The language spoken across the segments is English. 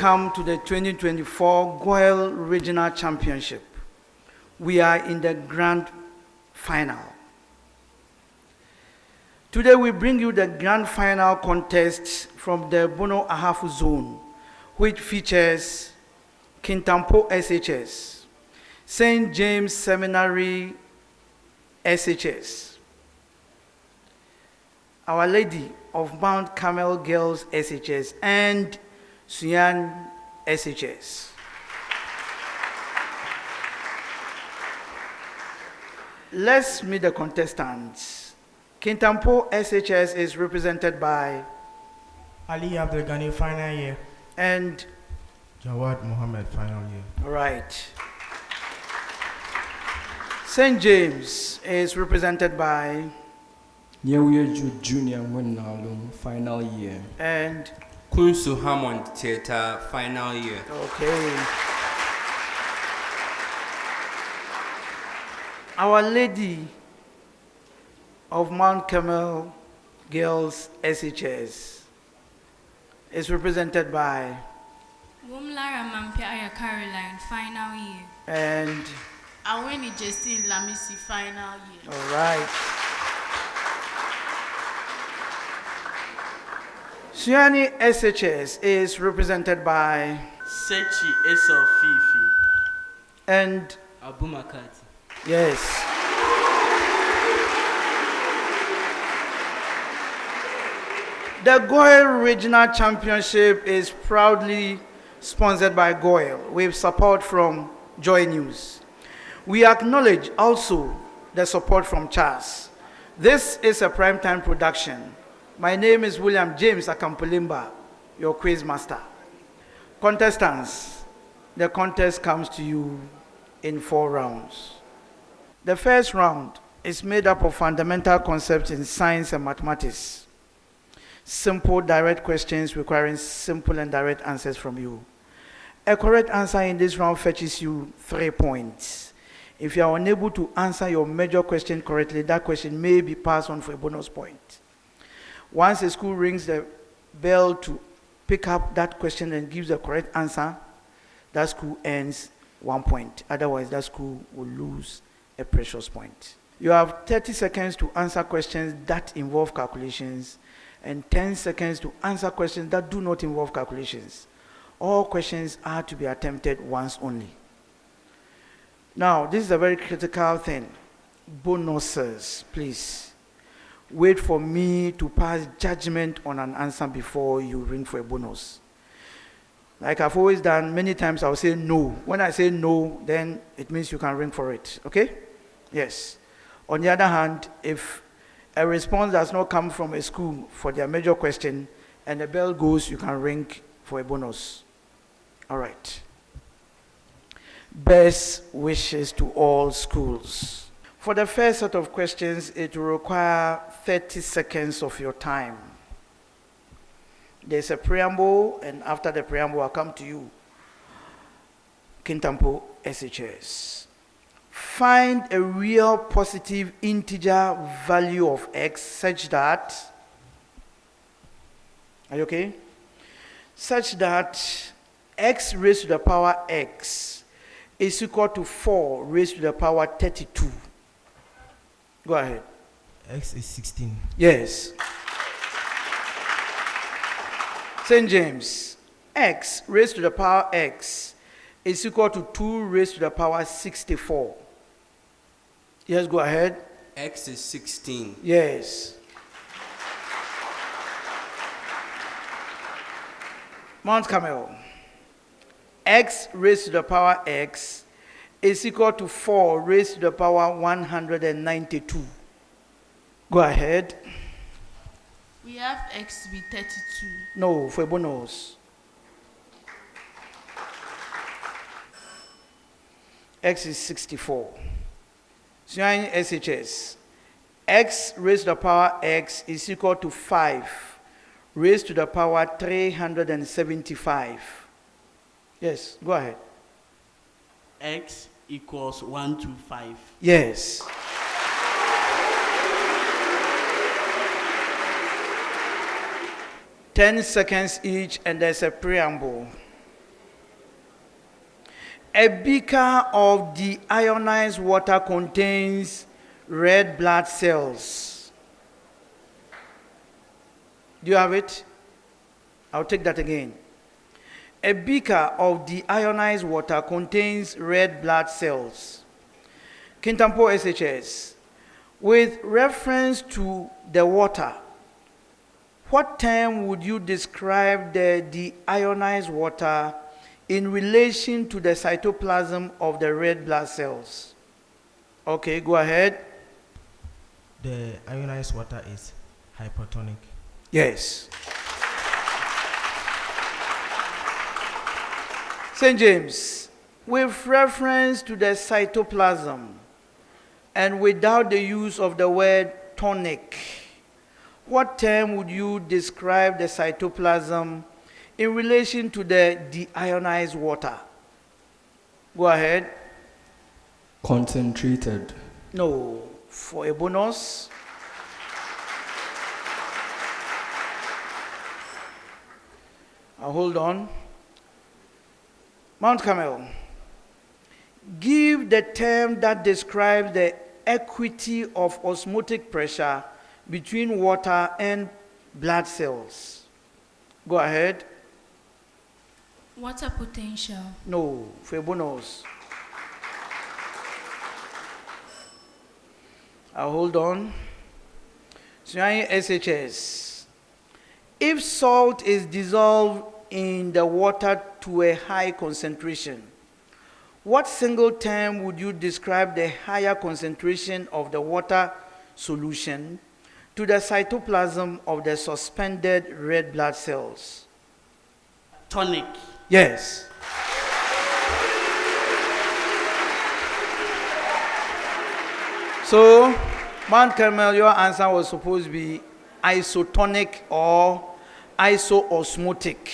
welcome to the 2024 Goyle Regional Championship. We are in the grand final. Today we bring you the grand final contest from the Bono-Ahafo Zone, which features Kintampo SHS, St. James Seminary SHS, Our Lady of Mount Carmel Girls SHS, and Sunyani SHS. Let's meet the contestants. Kintampo SHS is represented by Ali Abdul Ghani, final year. And Jawad Mohammed, final year. All right. St. James is represented by Nyeweju Junior Mwenalum, final year. And Kunsu Hammond Theatre, final year. Okay. Our Lady of Mount Carmel Girls SHS is represented by Wumlara Mampia Caroline, final year. And Aweni Justine Lamisi, final year. all right. Sunyani SHS is represented by Sechi Esau Fifi. and Abu Makati. yes. The Goyle Regional Championship is proudly sponsored by Goyle with support from Joy News. We acknowledge also the support from Charles. This is a primetime production. My name is William James Akampolimba, your quiz master. Contestants, the contest comes to you in 4 rounds. The first round is made up of fundamental concepts in science and mathematics. Simple, direct questions requiring simple and direct answers from you. A correct answer in this round fetches you 3 points. If you are unable to answer your major question correctly, that question may be passed on for a bonus point. Once the school rings the bell to pick up that question and gives the correct answer, that school earns 1 point. Otherwise, that school will lose a precious point. You have 30 seconds to answer questions that involve calculations and 10 seconds to answer questions that do not involve calculations. All questions are to be attempted once only. Now, this is a very critical thing. Bonuses, please. Wait for me to pass judgment on an answer before you ring for a bonus. Like I've always done, many times I'll say no. When I say no, then it means you can ring for it. Okay? Yes. On the other hand, if a response does not come from a school for their major question and the bell goes, you can ring for a bonus. All right. Best wishes to all schools. For the first set of questions, it will require 30 seconds of your time. There's a preamble, and after the preamble, I'll come to you. Kintampo SHS. Find a real positive integer value of x such that, are you okay? Such that x raised to the power x is equal to 4 raised to the power 32. Go ahead. X is 16. Yes. St. James, x raised to the power x is equal to 2 raised to the power 64. Yes, go ahead. X is 16. Yes. Mount Carmel, x raised to the power x is equal to 4 raised to the power 192. Go ahead. We have x to be 32. No, for bonus. X is 64. Sunyani SHS. X raised to the power x is equal to 5 raised to the power 375. Yes, go ahead. X equals 125. Yes. "10 seconds each, and there's a preamble. A beaker of deionized water contains red blood cells. Do you have it? I'll take that again. A beaker of deionized water contains red blood cells. Kintampo SHS. With reference to the water, what term would you describe the deionized water in relation to the cytoplasm of the red blood cells? Okay, go ahead. The ionized water is hypertonic. Yes. St. James, with reference to the cytoplasm and without the use of the word tonic, what term would you describe the cytoplasm in relation to the deionized water? Go ahead. Concentrated. No. For a bonus. Hold on. Mount Carmel. Give the term that describes the equity of osmotic pressure between water and blood cells. Go ahead. Water potential. No, for a bonus. Hold on. Sunyani SHS. If salt is dissolved in the water to a high concentration, what single term would you describe the higher concentration of the water solution to the cytoplasm of the suspended red blood cells? Tonic. Yes. So, Mount Carmel, your answer was supposed to be isotonic or isoosmotic.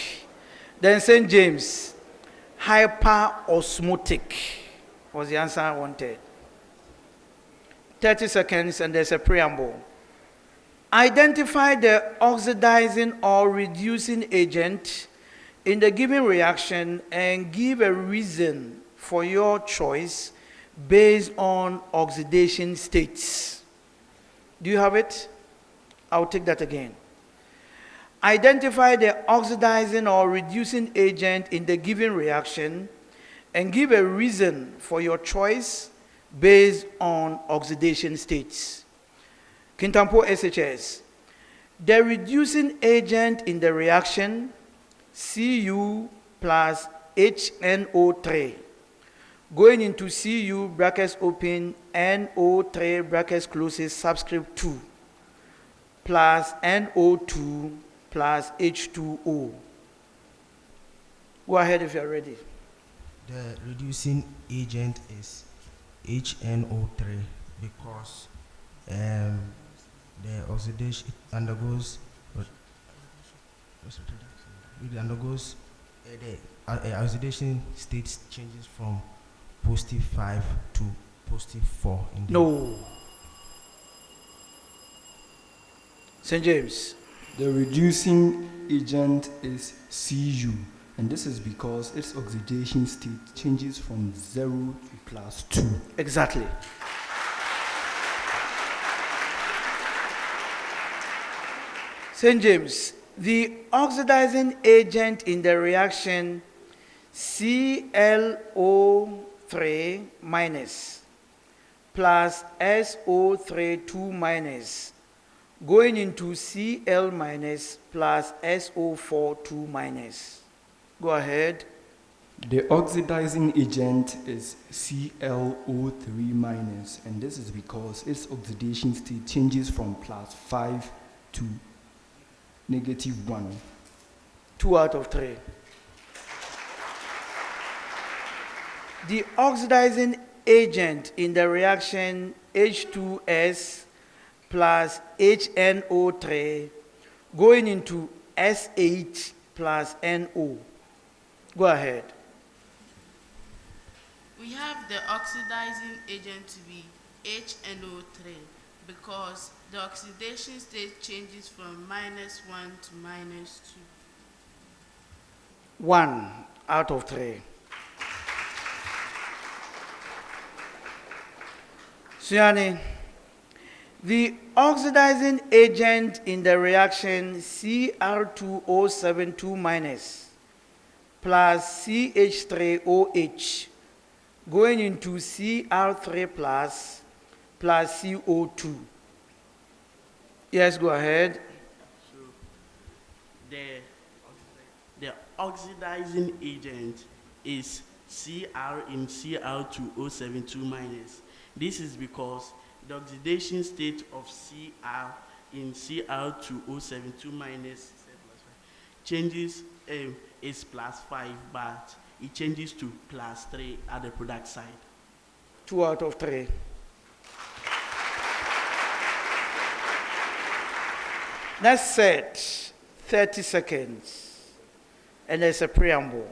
Then St. James, hyperosmotic was the answer I wanted. 30 seconds and there's a preamble. Identify the oxidizing or reducing agent in the given reaction and give a reason for your choice based on oxidation states. Do you have it? I'll take that again. Identify the oxidizing or reducing agent in the given reaction and give a reason for your choice based on oxidation states. Kintampo SHS. The reducing agent in the reaction, Cu plus HNO3, going into Cu brackets open, NO3 brackets closes subscript 2, plus NO2 plus H2O. Go ahead if you're ready. The reducing agent is HNO3 because the oxidation undergoes the oxidation state changes from positive 5 to positive 4. No. St. James. The reducing agent is Cu, and this is because its oxidation state changes from 0 to +2. Exactly. St. James, the oxidizing agent in the reaction ClO3 minus plus SO3 2 minus going into Cl minus plus SO4 2 minus. Go ahead. The oxidizing agent is ClO3 minus, and this is because its oxidation state changes from +5 to -1. 2 out of 3. The oxidizing agent in the reaction H2S plus HNO3 going into SH plus NO. Go ahead. We have the oxidizing agent to be HNO3 because the oxidation state changes from -1 to -2. 1 out of 3. Sunyani, the oxidizing agent in the reaction Cr2O72- plus CH3OH going into Cr3 plus CO2. Yes, go ahead. So the oxidizing agent is Cr in Cr2O72-. This is because the oxidation state of Cr in Cr2O72- changes, is +5, but it changes to +3 at the product side. 2 out of 3. Next set, 30 seconds, and there's a preamble.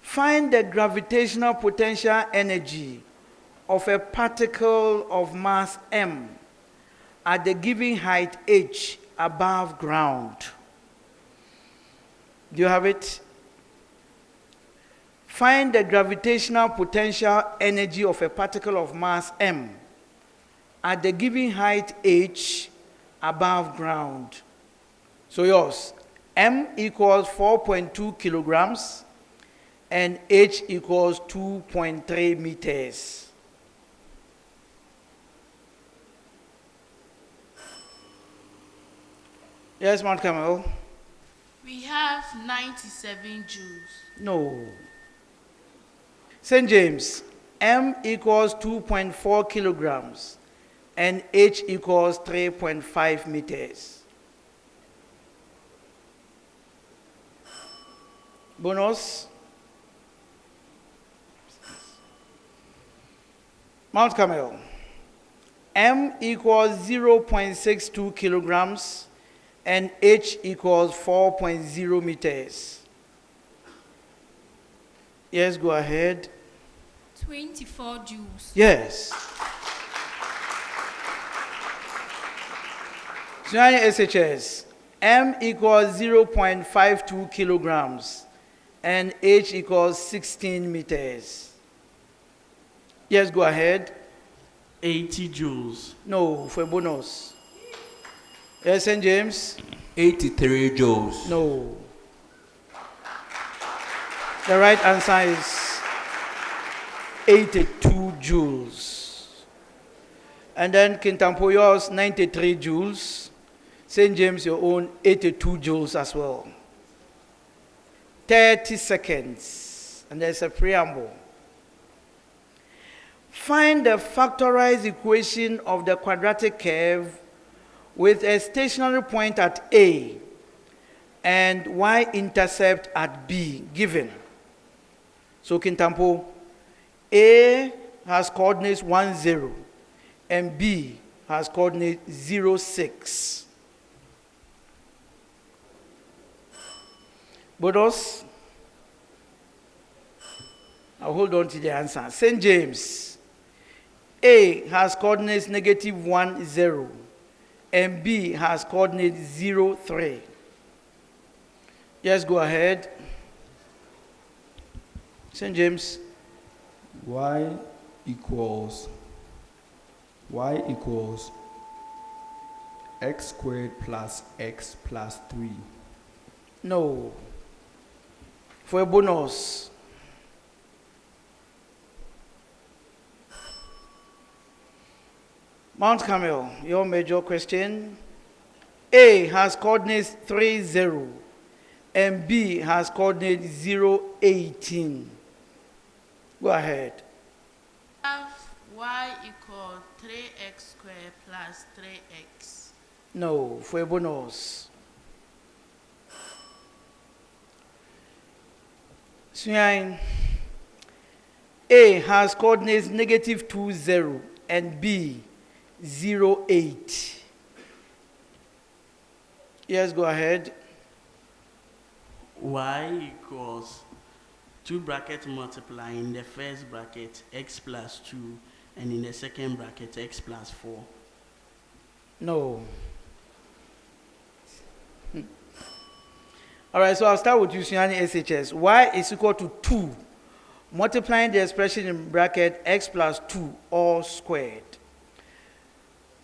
Find the gravitational potential energy of a particle of mass m at the given height h above ground. Do you have it? Find the gravitational potential energy of a particle of mass m at the given height h above ground. So yours, m equals 4.2 kilograms and h equals 2.3 meters. Yes, Mount Carmel? We have 97 joules. No. St. James, m equals 2.4 kilograms and h equals 3.5 meters. Bonus? Mount Carmel, m equals 0.62 kilograms and h equals 4.0 meters. Yes, go ahead. 24 joules. Yes. Sunyani SHS, m equals 0.52 kilograms and h equals 16 meters. Yes, go ahead. 80 joules. No, for bonus. Yes, St. James? 83 joules. No. The right answer is 82 joules. And then Kintampo, yours 93 joules. St. James, your own 82 joules as well. 30 seconds. And there's a preamble. Find the factorized equation of the quadratic curve with a stationary point at A and y-intercept at B given. So Kintampo, A has coordinates 1, 0, and B has coordinates 0, 6. Bodos, I'll hold on to the answer. St. James, A has coordinates -1, 0, and B has coordinates 0, 3. Yes, go ahead. St. James. y equals x squared plus x plus 3. No. For a bonus. Mount Carmel, your major question. A has coordinates 3, 0, and B has coordinates 0, 18. Go ahead. We have y equals 3x squared plus 3x. No, for a bonus. Sunyani, A has coordinates -2, 0, and B 0, 8. Yes, go ahead. Y equals 2 brackets multiply in the first bracket x plus 2 and in the second bracket x plus 4. No. All right, so I'll start with you, Sunyani SHS. Y is equal to 2 multiplying the expression in bracket x plus 2 all squared.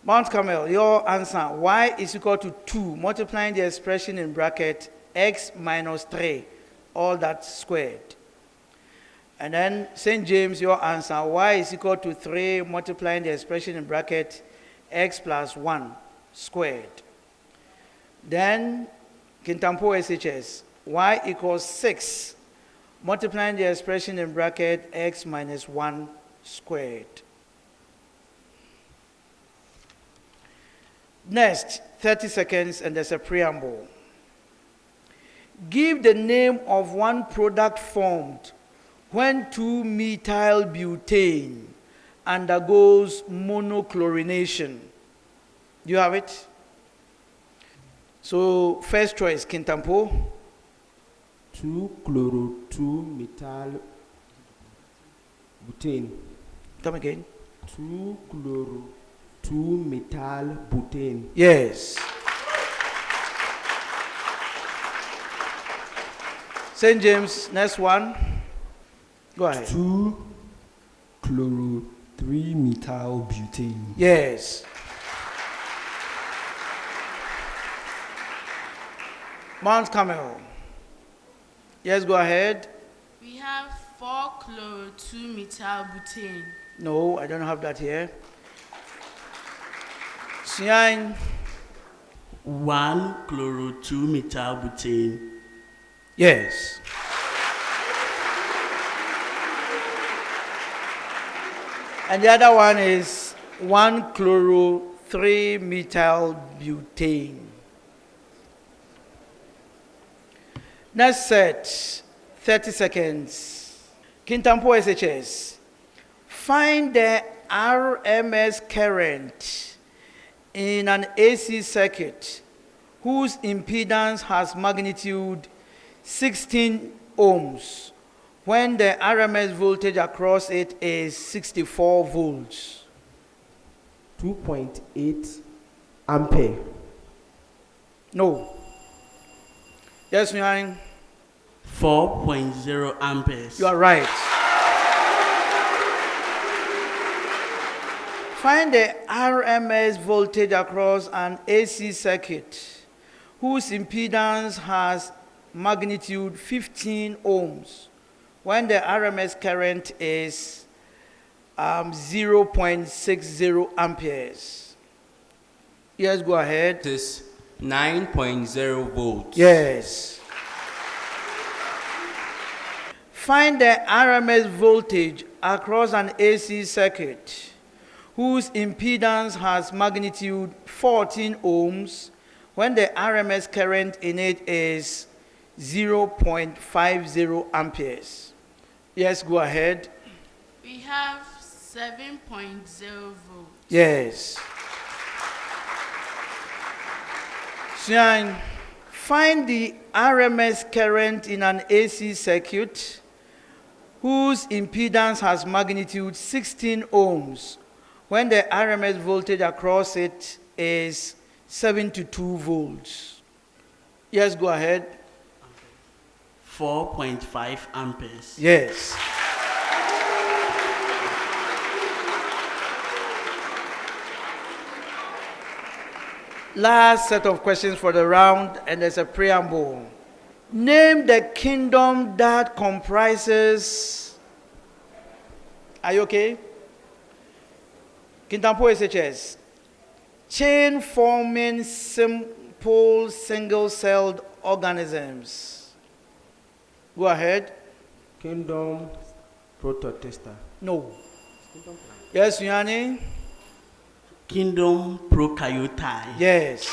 Mount Carmel, your answer, y is equal to 2, multiplying the expression in bracket x minus 3, all that squared. And then St. James, your answer, y is equal to 3, multiplying the expression in bracket x plus 1 squared. Then Kintampo SHS, y equals 6, multiplying the expression in bracket x minus 1 squared. Next, 30 seconds, and there's a preamble. Give the name of one product formed when 2-methyl-butane undergoes monochlorination. Do you have it? So, first choice, Kintampo. 2-chloro-2-methyl-butane. Come again. 2-chloro-2-methyl-butane. Yes. St. James, next one. Go ahead. 2-chloro-3-methyl-butane. Yes. Mount Carmel. Yes, go ahead. We have 4-chloro-2-methyl-butane. No, I don't have that here. Sunyani. 1-chloro-2-methyl-butane. Yes. And the other one is 1-chloro-3-methyl-butane. Next set, 30 seconds. Kintampo SHS. Find the RMS current in an AC circuit whose impedance has magnitude 16 ohms when the RMS voltage across it is 64 volts. 2.8 ampere. No. Yes, Sunyani? 4.0 amperes. You are right. Find the RMS voltage across an AC circuit whose impedance has magnitude 15 ohms when the RMS current is 0.60 amperes. Yes, go ahead. This 9.0 volts. Yes. Find the RMS voltage across an AC circuit whose impedance has magnitude 14 ohms when the RMS current in it is 0.50 amperes. Yes, go ahead. We have 7.0 volts. Yes. Sunyani, find the RMS current in an AC circuit whose impedance has magnitude 16 ohms when the RMS voltage across it is 72 volts. Yes, go ahead. 4.5 amperes. Yes. Last set of questions for the round, and there's a preamble. Name the kingdom that comprises. Are you okay? Kintampo SHS. Chain forming simple single-celled organisms. Go ahead. Kingdom prototista. No. Yes, Sunyani? Kingdom prokaryote. Yes.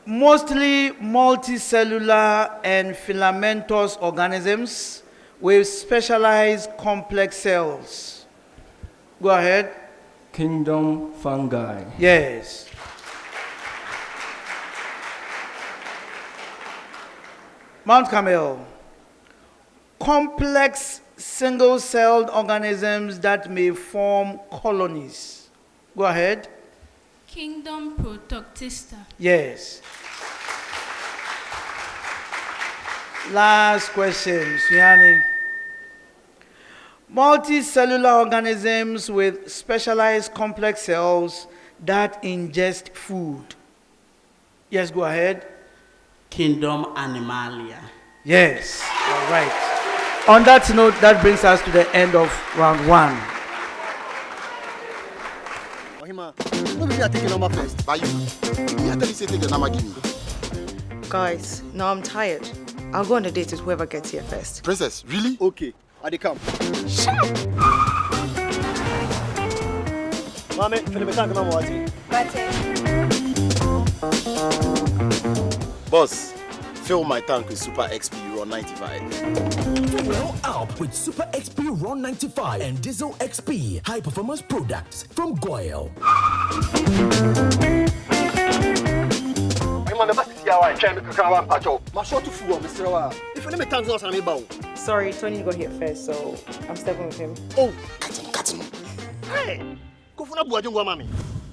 Mostly multicellular and filamentous organisms with specialized complex cells. Go ahead. Kingdom fungi. Yes. Mount Carmel. Complex single-celled organisms that may form colonies. Go ahead. Kingdom Protoctista. Yes. Last question, Sunyani. Multicellular organisms with specialized complex cells that ingest food. Yes, go ahead. Kingdom Animalia. Yes, all right. On that note, that brings us to the end of round one. Guys, now I'm tired. I'll go on a date with whoever gets here first. Princess, really? Okay, I dey come. Shut up! Mame, Philip, can't come on. Boss, fill my tank with Super XP Raw 95. Well up with Super XP Raw 95 and Diesel XP high performance products from Goyle. Sorry, Tony got here first, so I'm stepping with him. Oh, cut him. Hey, go for a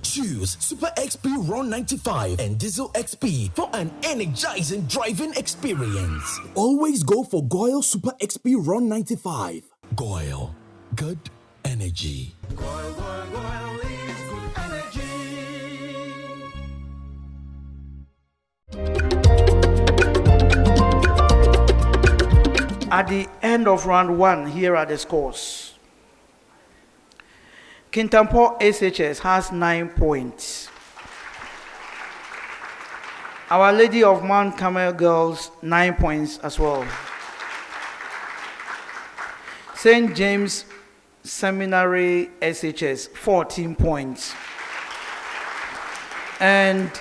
Choose Super XP Raw 95 and Diesel XP for an energizing driving experience. Always go for Goyle Super XP Raw 95. Goyle, good energy. Goyle is good energy. At the end of round one, here are the scores. Kintampo SHS has 9 points. Our Lady of Mount Carmel girls, 9 points as well. St. James Seminary SHS, 14 points. And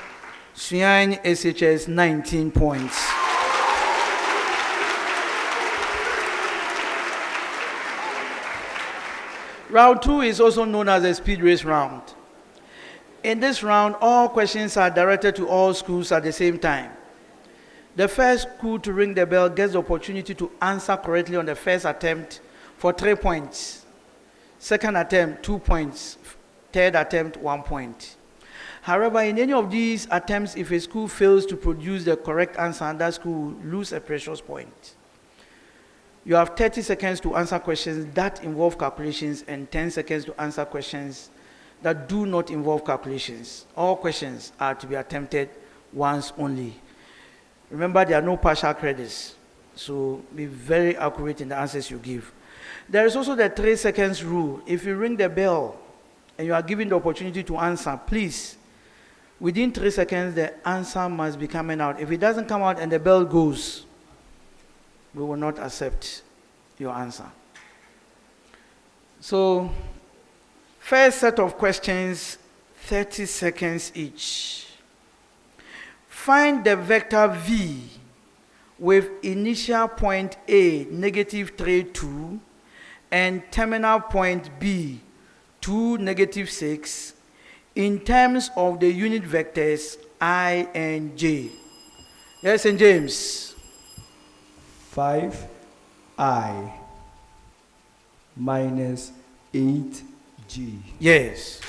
Sunyani SHS, 19 points. Round 2 is also known as the speed race round. In this round, all questions are directed to all schools at the same time. The first school to ring the bell gets the opportunity to answer correctly on the first attempt for 3 points. Second attempt, 2 points. Third attempt, 1 point. However, in any of these attempts, if a school fails to produce the correct answer, that school will lose a precious point. You have 30 seconds to answer questions that involve calculations and 10 seconds to answer questions that do not involve calculations. All questions are to be attempted once only. Remember, there are no partial credits, so be very accurate in the answers you give. There is also the 3 seconds rule. If you ring the bell and you are given the opportunity to answer, please, within 3 seconds, the answer must be coming out. If it doesn't come out and the bell goes, we will not accept your answer. So, first set of questions, 30 seconds each. Find the vector v with initial point A, -3, 2, and terminal point B, 2, -6, in terms of the unit vectors I and J. Yes, St. James. 5I minus 8G. Yes.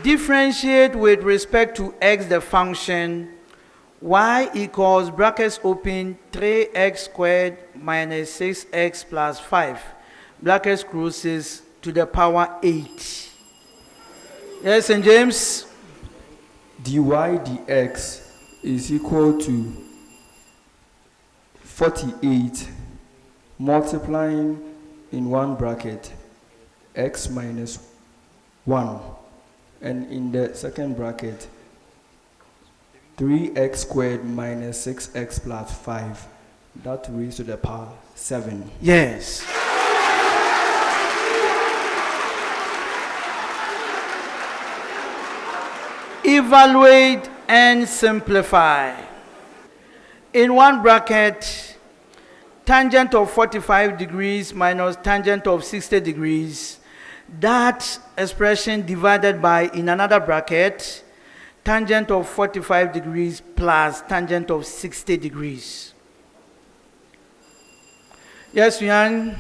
Differentiate with respect to x the function y equals brackets open 3x squared minus 6x plus 5 brackets closes to the power 8. Yes, St. James? dy dx is equal to 48 multiplying in one bracket x minus 1, and in the second bracket 3x squared minus 6x plus 5, that raised to the power 7. Yes. Evaluate and simplify. In one bracket, tangent of 45 degrees minus tangent of 60 degrees, that expression divided by, in another bracket, tangent of 45 degrees plus tangent of 60 degrees. Yes, Sunyani?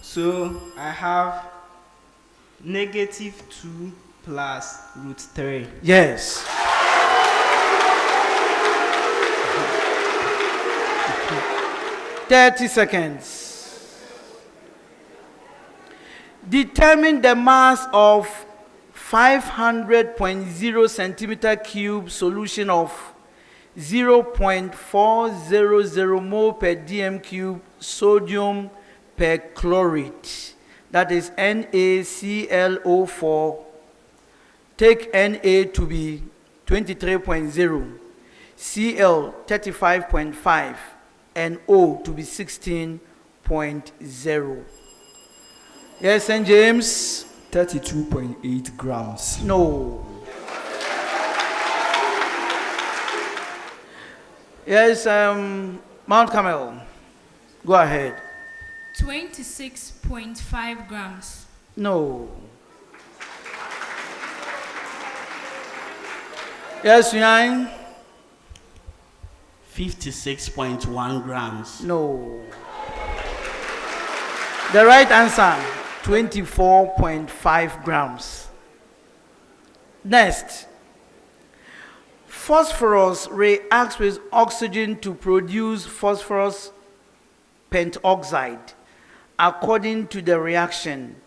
So I have -2 plus root 3. Yes. Thirty seconds. Determine the mass of 500.0 centimeter cube solution of 0.400 mole per dm cube sodium perchlorate. That is NaClO4. Take Na to be 23.0, Cl 35.5, and O to be 16.0. Yes, St. James? 32.8 grams. No. Yes, Mount Carmel. Go ahead. 26.5 grams. No. Yes, Sunyani? 56.1 grams. No. The right answer, 24.5 grams. Next. Phosphorus reacts with oxygen to produce phosphorus pentoxide. According to the reaction,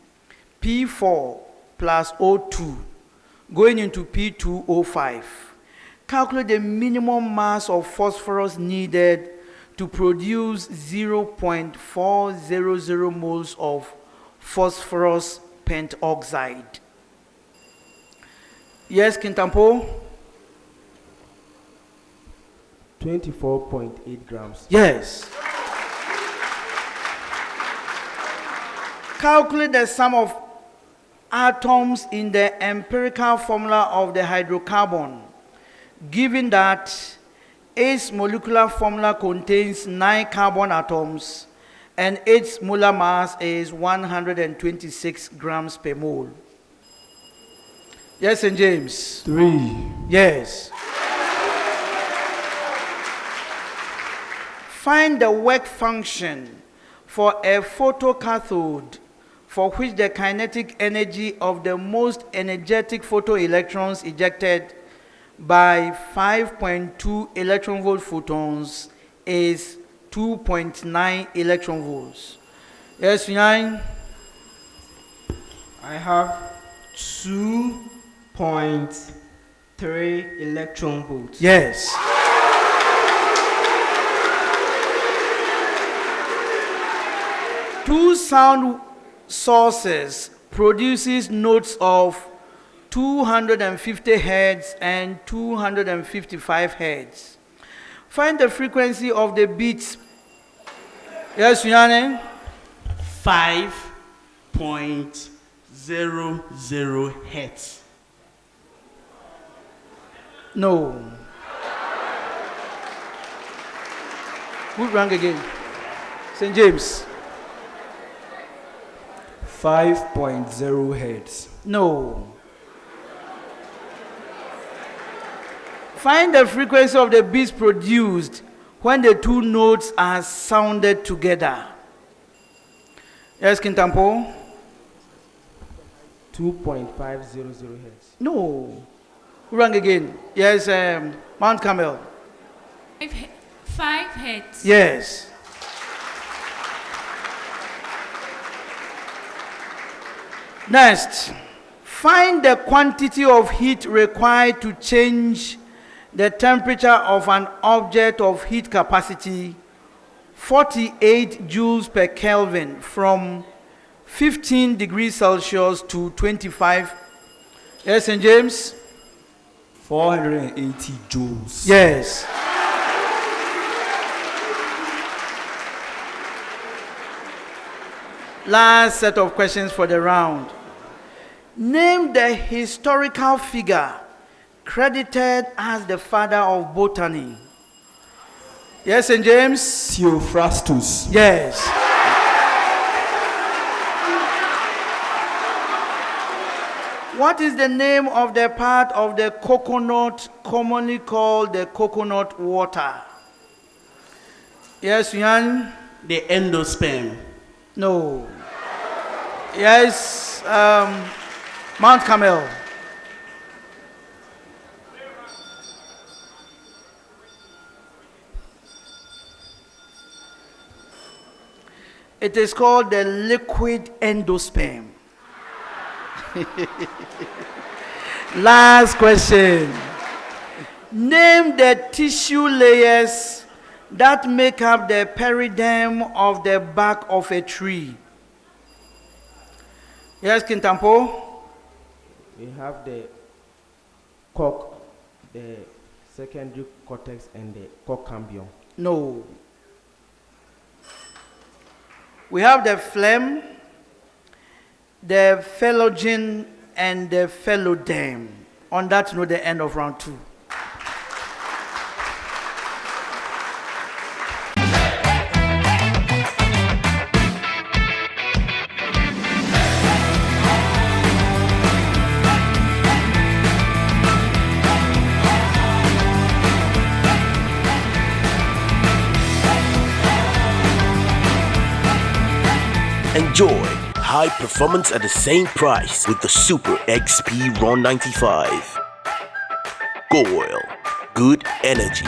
P4 plus O2 going into P2O5. Calculate the minimum mass of phosphorus needed to produce 0.400 moles of phosphorus pentoxide. Yes, Kintampo? 24.8 grams. Yes. Calculate the sum of atoms in the empirical formula of the hydrocarbon, given that its molecular formula contains 9 carbon atoms and its molar mass is 126 grams per mole. Yes, and James? 3. Yes. Find the work function for a photocathode for which the kinetic energy of the most energetic photoelectrons ejected by 5.2 electron volt photons is 2.9 electron volts. Yes, Sunyani? I have 2.3 electron volts. Yes. Two sound sources produces notes of 250 hertz and 255 hertz. Find the frequency of the beats. Yes, Sunyani? 5.00 hertz. No. Who rang again? St. James? 5.0 hertz. No. Find the frequency of the beats produced when the two notes are sounded together. Yes, Kintampo? 2.500 hertz. No. Who rang again? Yes, Mount Carmel. 5 hertz. Yes. Next, find the quantity of heat required to change the temperature of an object of heat capacity 48 joules per Kelvin from 15 degrees Celsius to 25. Yes, St. James? 480 joules. Yes. Last set of questions for the round. Name the historical figure credited as the father of botany. Yes, St. James? Theophrastus. Yes. What is the name of the part of the coconut commonly called the coconut water? Yes, Sunyani? The endosperm. No. Yes, Mount Carmel. It is called the liquid endosperm. Last question. Name the tissue layers that make up the periderm of the bark of a tree. Yes, Kintampo? We have the cork, the secondary cortex, and the cockambium. No. We have the phlegm, the phellogen, and the phelloderm. On that note, the end of round 2. Enjoy high performance at the same price with the Super XP Ron 95. Goil, good energy.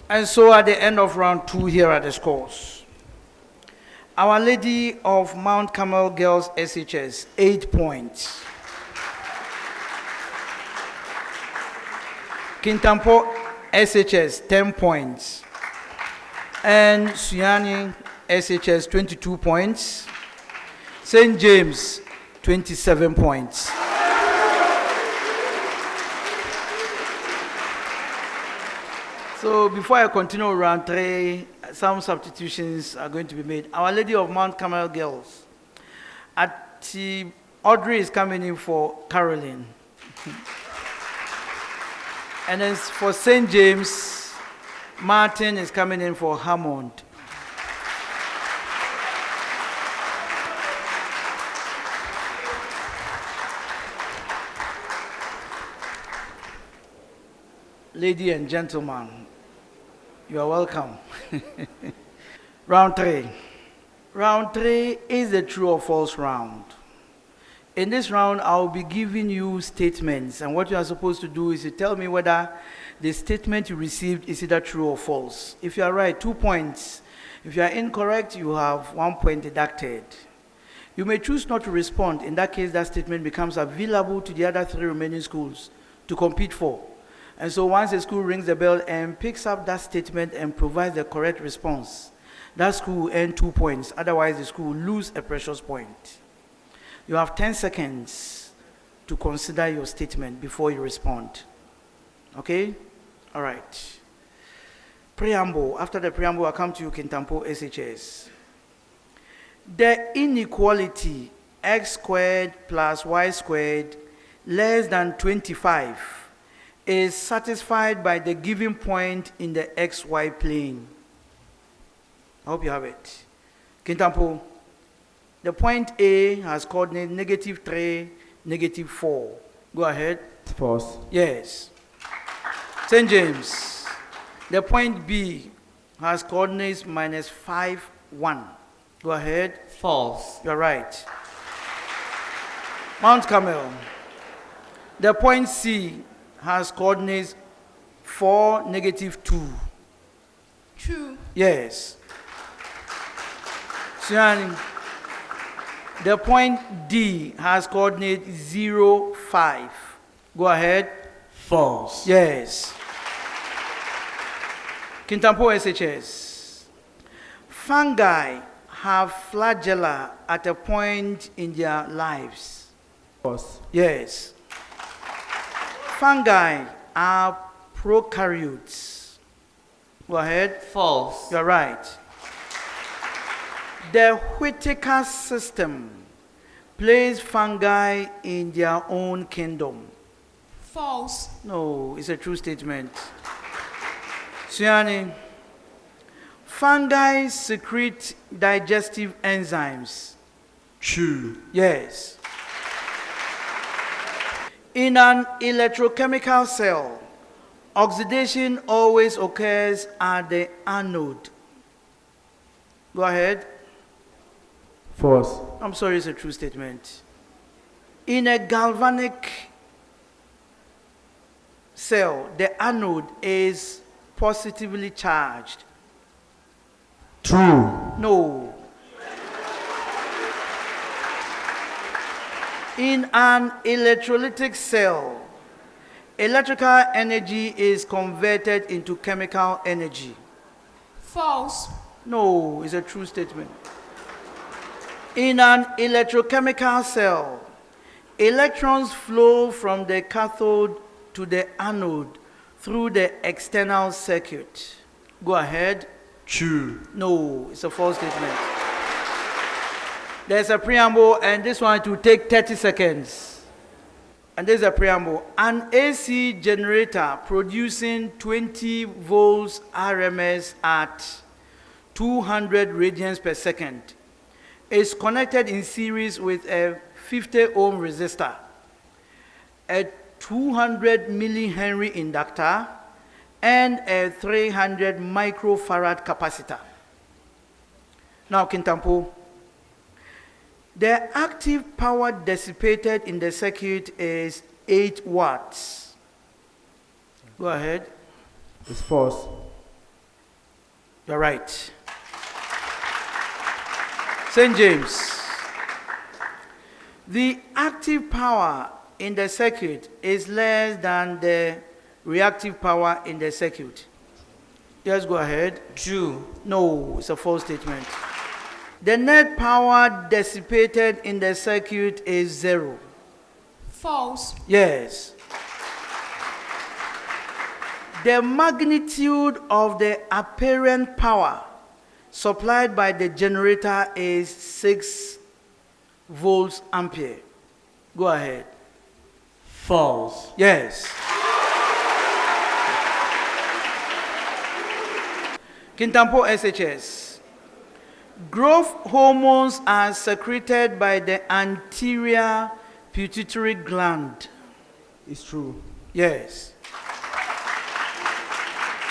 And so at the end of round 2, here are the scores. Our Lady of Mount Carmel Girls SHS, 8 points. Kintampo SHS, 10 points. And Sunyani SHS, 22 points. St. James, 27 points. So before I continue round 3, some substitutions are going to be made. Our Lady of Mount Carmel Girls. Audrey is coming in for Caroline. And then for St. James, Martin is coming in for Hammond. Ladies and gentlemen, you are welcome. Round 3. Round 3 is the true or false round. In this round, I'll be giving you statements, and what you are supposed to do is to tell me whether the statement you received is either true or false. If you are right, 2 points. If you are incorrect, you have 1 point deducted. You may choose not to respond. In that case, that statement becomes available to the other 3 remaining schools to compete for. And so once a school rings the bell and picks up that statement and provides the correct response, that school will earn 2 points. Otherwise, the school will lose a precious point. You have 10 seconds to consider your statement before you respond. Okay? All right. Preamble. After the preamble, I'll come to you, Kintampo SHS. The inequality x squared plus y squared less than 25 is satisfied by the given point in the xy plane. I hope you have it. Kintampo, the point A has coordinate -3, -4. Go ahead. False. Yes. St. James, the point B has coordinates -5, 1. Go ahead. False. You're right. Mount Carmel, the point C has coordinates 4, -2. True. Yes. Sunyani, the point D has coordinate 0, 5. Go ahead. False. Yes. Kintampo SHS. Fungi have flagella at a point in their lives. False. Yes. Fungi are prokaryotes. Go ahead. False. You're right. The Whittaker system places fungi in their own kingdom. False. No, it's a true statement. Sunyani, fungi secrete digestive enzymes. True. Yes. In an electrochemical cell, oxidation always occurs at the anode. Go ahead. False. I'm sorry, it's a true statement. In a galvanic cell, the anode is positively charged. True. No. In an electrolytic cell, electrical energy is converted into chemical energy. False. No, it's a true statement. In an electrochemical cell, electrons flow from the cathode to the anode through the external circuit. Go ahead. True. No, it's a false statement. There's a preamble, and this one will take 30 seconds. And there's a preamble. An AC generator producing 20 volts RMS at 200 radians per second is connected in series with a 50 ohm resistor, a 200 millihenry inductor, and a 300 microfarad capacitor. Now, Kintampo, the active power dissipated in the circuit is 8 watts. Go ahead. It's false. You're right. St. James. The active power in the circuit is less than the reactive power in the circuit. Just go ahead. True. No, it's a false statement. The net power dissipated in the circuit is 0. False. Yes. The magnitude of the apparent power supplied by the generator is 6 volts ampere. Go ahead. False. Yes. Kintampo SHS. Growth hormones are secreted by the anterior pituitary gland. It's true. Yes.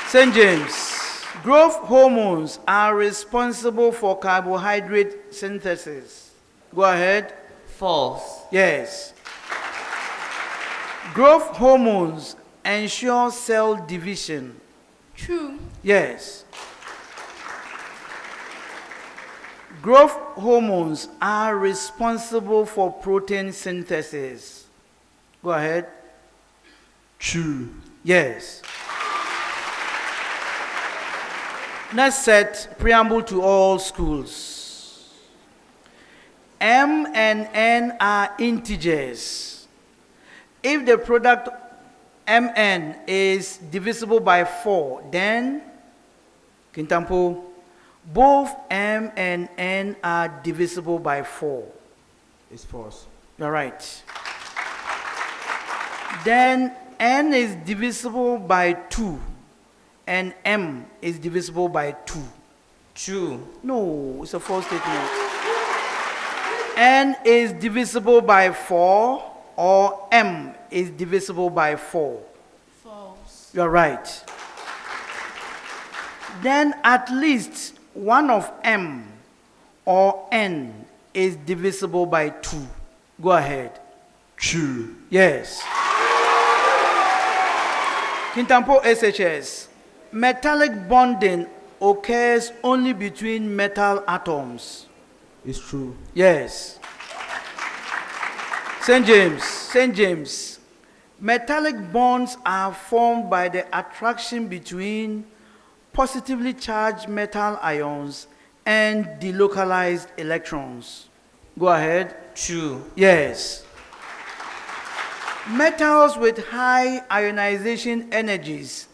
St. James. Growth hormones are responsible for carbohydrate synthesis. Go ahead. False. Yes. Growth hormones ensure cell division. True. Yes. Growth hormones are responsible for protein synthesis. Go ahead. True. Yes. Next set, preamble to all schools. M and N are integers. If the product Mn is divisible by 4, then, Kintampo, both M and N are divisible by 4. It's false. You're right. Then N is divisible by 2, and M is divisible by 2. True. No, it's a false statement. N is divisible by 4, or M is divisible by 4. False. You're right. Then at least one of M or N is divisible by 2. Go ahead. True. Yes. Kintampo SHS. Metallic bonding occurs only between metal atoms. It's true. Yes. St. James. St. James. Metallic bonds are formed by the attraction between positively charged metal ions and delocalized electrons. Go ahead. True. Yes. Metals with high ionization energies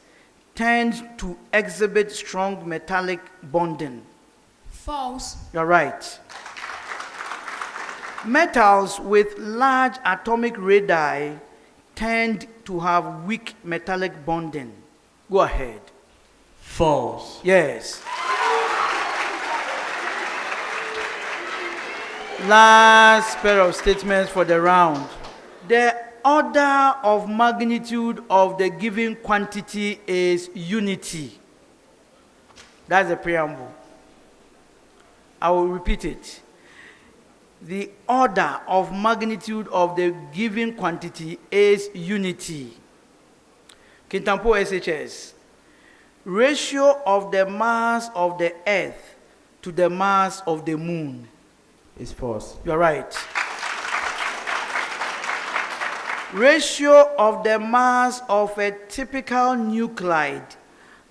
tend to exhibit strong metallic bonding. False. You're right. Metals with large atomic radii tend to have weak metallic bonding. Go ahead. False. Yes. Last pair of statements for the round. The order of magnitude of the given quantity is unity. That's the preamble. I will repeat it. The order of magnitude of the given quantity is unity. Kintampo SHS. Ratio of the mass of the earth to the mass of the moon. Is false. You're right. Ratio of the mass of a typical nuclide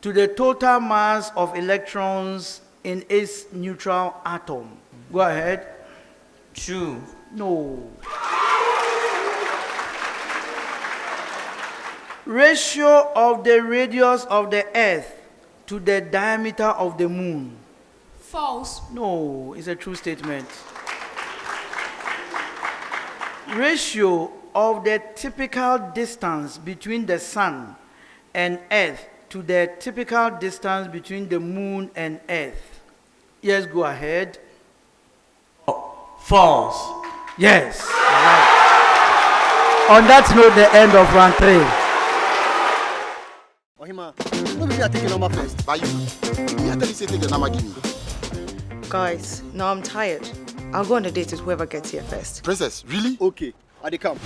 to the total mass of electrons in its neutral atom. Go ahead. True. No. Ratio of the radius of the earth to the diameter of the moon. False. No, it's a true statement. Ratio of the typical distance between the sun and earth to the typical distance between the moon and earth. Yes, go ahead. False. Yes. Right. On that note, the end of round 3. Ohima, what will you take the number first? By you. You tell you say take the number give me. Guys, now I'm tired. I'll go on a date with whoever gets here first. Princess, really? Okay. I dey come.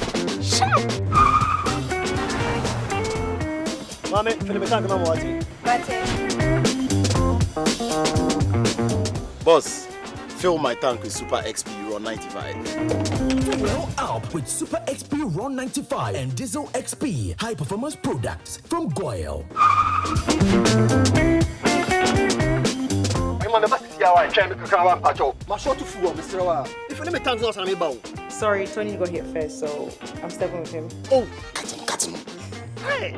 Mame, feel me tank number what? Boss, fill my tank with Super XP Raw 95. Well up with Super XP Raw 95 and Diesel XP high performance products from Goyle. Sorry, Tony got here first, so I'm stepping with him. Oh, cut him. Hey,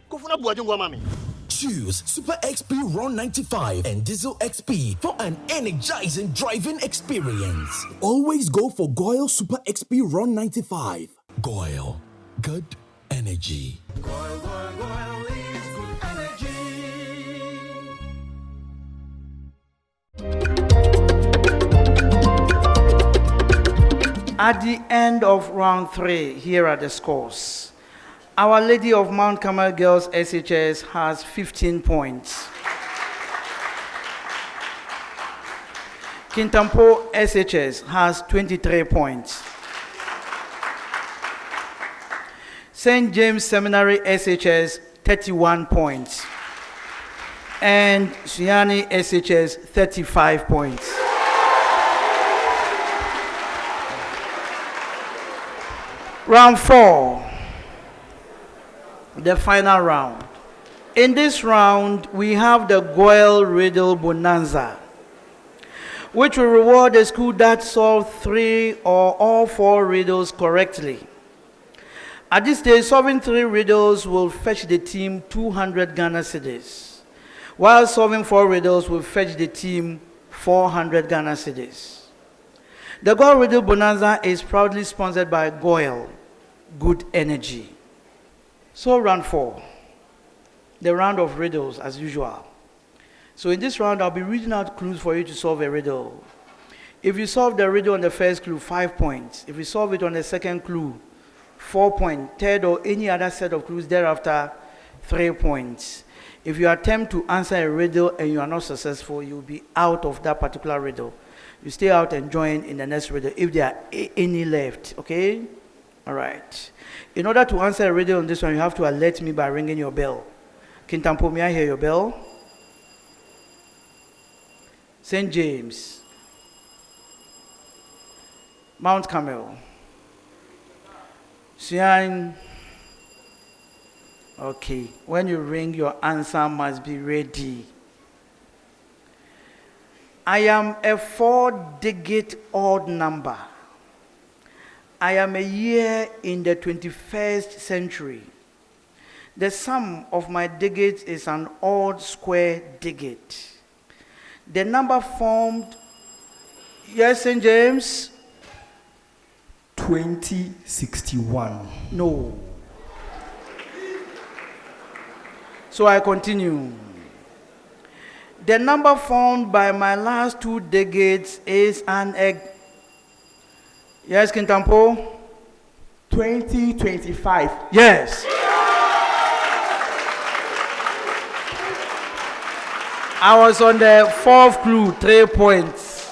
go for mami. Choose Super XP Raw 95 and Diesel XP for an energizing driving experience. Always go for Goyle Super XP Raw 95. Goyle, good energy. Goyle is good energy. At the end of round 3, here are the scores. Our Lady of Mount Carmel Girls SHS has 15 points. Kintampo SHS has 23 points. St. James Seminary SHS, 31 points. And Sunyani SHS, 35 points. Round 4, the final round. In this round, we have the Goyle Riddle Bonanza, which will reward the school that solved 3 or all 4 riddles correctly. At this stage, solving 3 riddles will fetch the team 200 Ghana cedis, while solving 4 riddles will fetch the team 400 Ghana cedis. The Goyle Riddle Bonanza is proudly sponsored by Goyle, good energy. So round 4, the round of riddles as usual. So in this round, I'll be reading out clues for you to solve a riddle. If you solve the riddle on the first clue, 5 points. If you solve it on the second clue, 4 points. Third or any other set of clues thereafter, 3 points. If you attempt to answer a riddle and you are not successful, you'll be out of that particular riddle. You stay out and join in the next riddle if there are any left, okay? All right. In order to answer a riddle on this one, you have to alert me by ringing your bell. Kintampo, may I hear your bell? St. James. Mount Carmel. Sunyani. Okay. When you ring, your answer must be ready. I am a 4-digit odd number. I am a year in the 21st century. The sum of my digits is an odd square digit. The number formed, yes, St. James? 2061. No. So I continue. The number formed by my last 2 digits is an egg. Yes, Kintampo? 2025. Yes. I was on the 4th clue, 3 points.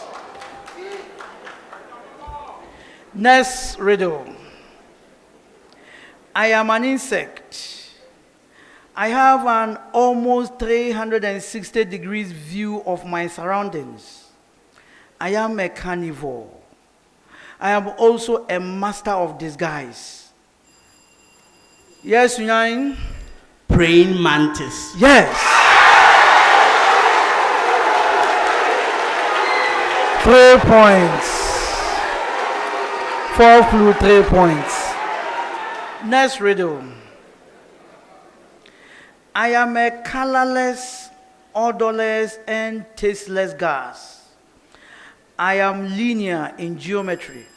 Next riddle. I am an insect. I have an almost 360 degrees view of my surroundings. I am a carnivore. I am also a master of disguise. Yes, Sunyani? Praying mantis. Yes. 3 points. 4 flew 3 points. Next riddle. I am a colorless, odorless, and tasteless gas. I am linear in geometry.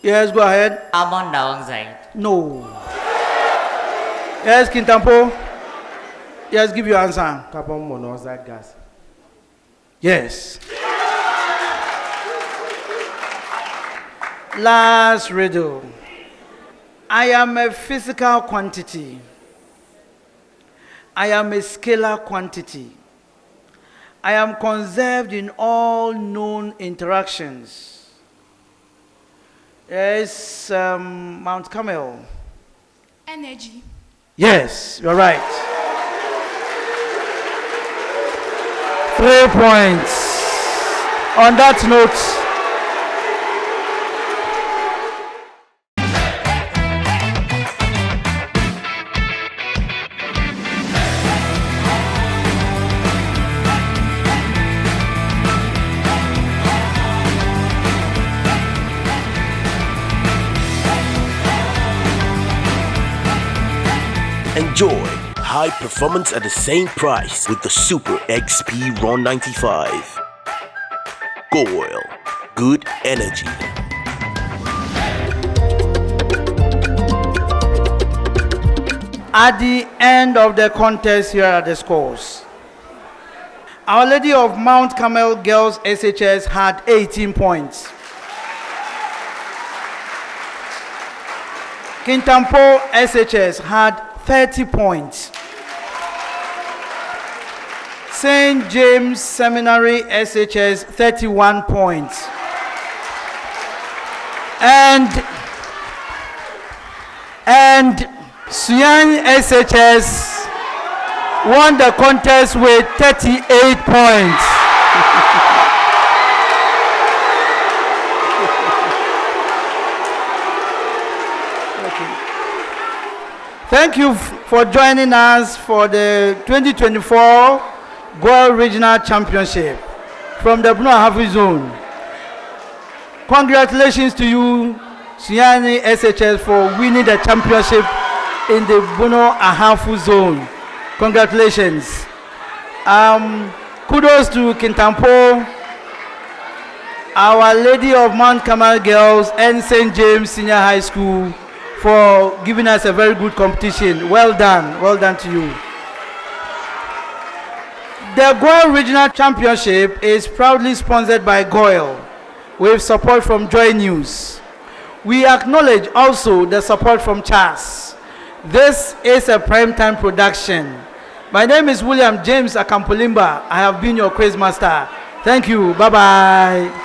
Yes, go ahead. Carbon dioxide. No. Yes, Kintampo. Yes, give your answer. Carbon monoxide gas. Yes. Last riddle. I am a physical quantity. I am a scalar quantity. I am conserved in all known interactions. Yes, Mount Carmel. Energy. Yes, you're right. 3 points. On that note, Enjoy high performance at the same price with the Super XP Ron 95. Goil, good energy. at the end of the contest, here are the scores. Our Lady of Mount Carmel Girls SHS had 18 points. Kintampo SHS had 30 points. St. James Seminary SHS 31 points. And Sunyani SHS won the contest with 38 points. Thank you for joining us for the 2024 Goil Regional Championship from the Bono-Ahafo Zone. Congratulations to you, Sunyani SHS, for winning the championship in the Bono-Ahafo Zone. Congratulations. Kudos to Kintampo, Our Lady of Mount Carmel Girls, and St. James Senior High School for giving us a very good competition. Well done to you. The Goil Regional Championship is proudly sponsored by Goil with support from Joy News. We acknowledge also the support from Charles. This is a primetime production. My name is William James Akampolimba. I have been your quiz master. Thank you. Bye-bye.